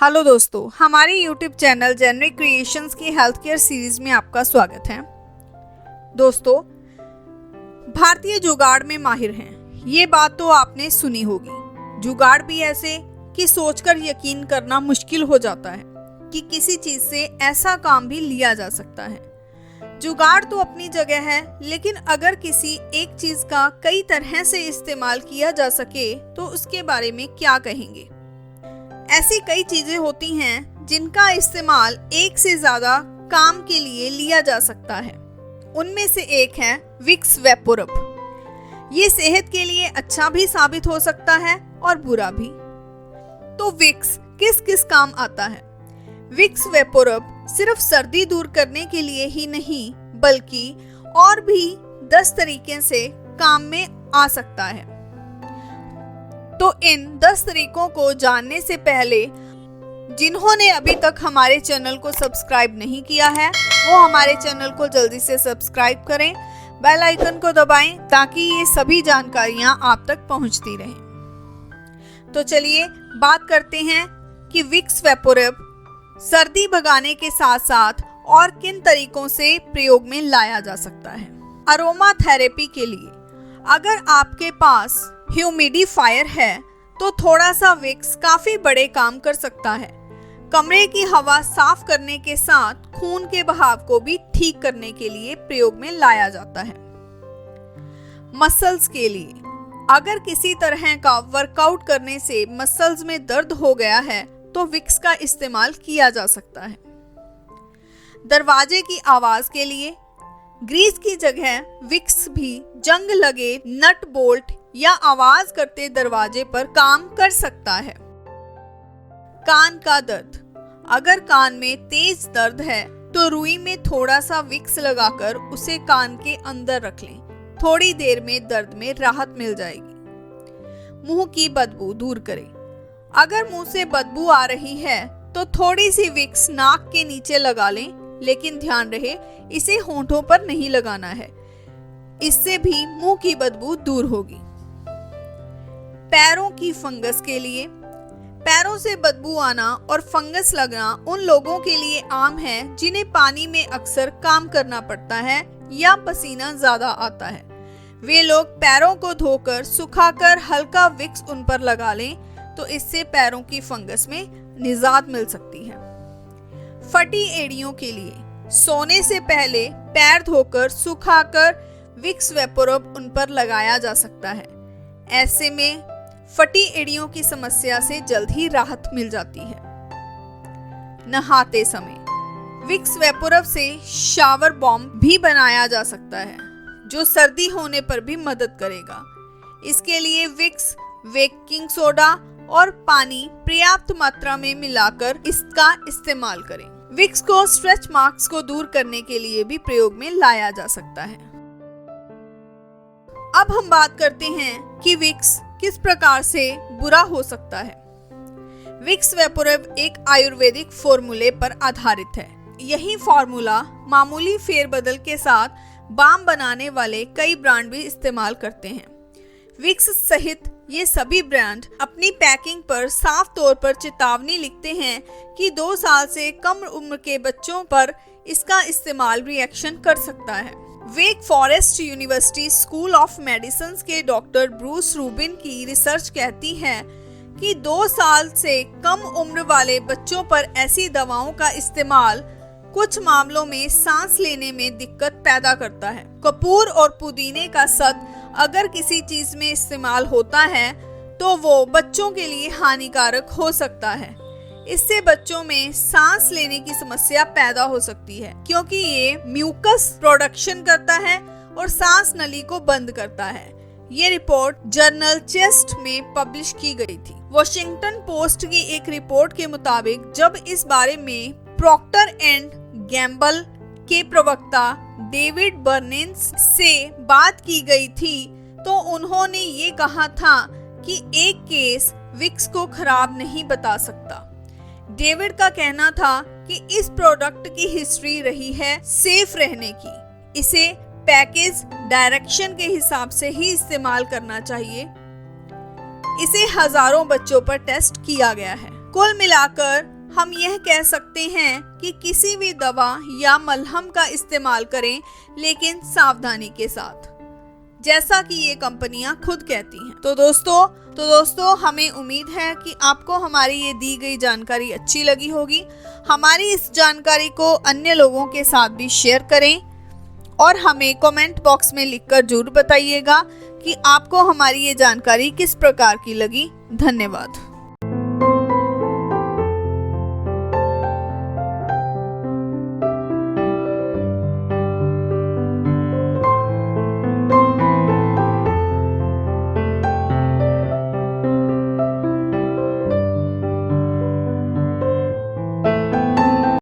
Hello दोस्तों, हमारे YouTube channel generic creations की हेल्थ केयर सीरीज में आपका स्वागत है। दोस्तों, भारतीय जुगाड़ में माहिर हैं, ये बात तो आपने सुनी होगी। जुगाड़ भी ऐसे कि सोचकर यकीन करना मुश्किल हो जाता है कि किसी चीज से ऐसा काम भी लिया जा सकता है। जुगाड़ तो अपनी जगह है, लेकिन अगर किसी एक चीज का कई तरह से इस्तेमाल किया जा सके तो उसके बारे में क्या कहेंगे। ऐसी कई चीजें होती हैं जिनका इस्तेमाल एक से ज्यादा काम के लिए लिया जा सकता है। उनमें से एक है विक्स वेपोरब। ये सेहत के लिए अच्छा भी साबित हो सकता है और बुरा भी। तो विक्स किस किस काम आता है? विक्स वेपोरब सिर्फ सर्दी दूर करने के लिए ही नहीं, बल्कि और भी 10 तरीके से काम में आ सकता है। तो इन 10 तरीकों को जानने से पहले जिन्होंने अभी तक हमारे चैनल को सब्सक्राइब नहीं किया है, वो हमारे चैनल को जल्दी से सब्सक्राइब करें, बेल आइकन को दबाएं ताकि ये सभी जानकारियां आप तक पहुंचती रहें। तो चलिए बात करते हैं कि विक्स वेपोरब सर्दी भगाने के साथ साथ और किन तरीकों से प्रयोग में लाया जा सकता है। अरोमा थेरेपी के लिए अगर आपके पास ह्यूमिडिफायर है तो थोड़ा सा विक्स काफी बड़े काम कर सकता है। कमरे की हवा साफ करने के साथ खून के बहाव को भी ठीक करने के लिए प्रयोग में लाया जाता है। मसल्स के लिए अगर किसी तरह का वर्कआउट करने से मसल्स में दर्द हो गया है तो विक्स का इस्तेमाल किया जा सकता है। दरवाजे की आवाज के लिए ग्रीस की जगह विक्स भी जंग लगे नट बोल्ट या आवाज करते दरवाजे पर काम कर सकता है। कान का दर्द अगर कान में तेज दर्द है तो रुई में थोड़ा सा विक्स लगाकर उसे कान के अंदर रख लें। थोड़ी देर में दर्द में राहत मिल जाएगी। मुंह की बदबू दूर करें अगर मुंह से बदबू आ रही है तो थोड़ी सी विक्स नाक के नीचे लगा लें, लेकिन ध्यान रहे इसे होंठों पर नहीं लगाना है, इससे भी मुंह की बदबू दूर होगी। पैरों की फंगस के लिए पैरों से बदबू आना और फंगस लगना उन लोगों के लिए आम है जिन्हें पानी में अक्सर काम करना पड़ता है या पसीना ज्यादा आता है। वे लोग पैरों को धोकर सुखाकर हल्का विक्स उन पर लगा लें तो इससे पैरों की फंगस में निजात मिल सकती है। फटी एड़ियों के लिए सोने से पहले पैर धोकर सुखाकर विक्स वेपोरब उन पर लगाया जा सकता है। ऐसे में फटी एड़ियों की समस्या से जल्द ही राहत मिल जाती है। नहाते समय विक्स वेपोरब से शावर बॉम्ब भी बनाया जा सकता है, जो सर्दी होने पर भी मदद करेगा। इसके लिए विक्स, बेकिंग सोडा और पानी पर्याप्त मात्रा में मिलाकर इसका इस्तेमाल करें। विक्स को स्ट्रेच मार्क्स को दूर करने के लिए भी प्रयोग में लाया जा सकता है। अब हम बात करते हैं कि विक्स किस प्रकार से बुरा हो सकता है। विक्स वेपोरब एक आयुर्वेदिक फॉर्मूले पर आधारित है। यही फॉर्मूला मामूली फेरबदल के साथ बाम बनाने वाले कई ब्रांड भी इस्तेमाल करते हैं। विक्स सहित ये सभी ब्रांड अपनी पैकिंग पर साफ तौर पर चेतावनी लिखते हैं कि 2 साल से कम उम्र के बच्चों पर इसका इस्तेमाल रिएक्शन कर सकता है। Wake Forest University School of Medicine के डॉक्टर ब्रूस रूबिन की रिसर्च कहती है कि 2 साल से कम उम्र वाले बच्चों पर ऐसी दवाओं का इस्तेमाल कुछ मामलों में सांस लेने में दिक्कत पैदा करता है। कपूर और पुदीने का सत अगर किसी चीज में इस्तेमाल होता है तो वो बच्चों के लिए हानिकारक हो सकता है। इससे बच्चों में सांस लेने की समस्या पैदा हो सकती है, क्योंकि ये म्यूकस प्रोडक्शन करता है और सांस नली को बंद करता है। ये रिपोर्ट जर्नल चेस्ट में पब्लिश की गई थी। वॉशिंगटन पोस्ट की एक रिपोर्ट के मुताबिक जब इस बारे में प्रॉक्टर एंड गैम्बल के प्रवक्ता डेविड बर्नेंस से बात की गई थी तो उन्होंने ये कहा था कि एक केस विक्स को खराब नहीं बता सकता। डेविड का कहना था कि इस प्रोडक्ट की हिस्ट्री रही है सेफ रहने की। इसे पैकेज डायरेक्शन के हिसाब से ही इस्तेमाल करना चाहिए। इसे हजारों बच्चों पर टेस्ट किया गया है। कुल मिलाकर हम यह कह सकते हैं कि किसी भी दवा या मलहम का इस्तेमाल करें, लेकिन सावधानी के साथ, जैसा कि ये कंपनियां खुद कहती हैं। तो दोस्तों हमें उम्मीद है कि आपको हमारी ये दी गई जानकारी अच्छी लगी होगी। हमारी इस जानकारी को अन्य लोगों के साथ भी शेयर करें और हमें कमेंट बॉक्स में लिखकर जरूर बताइएगा कि आपको हमारी ये जानकारी किस प्रकार की लगी। धन्यवाद।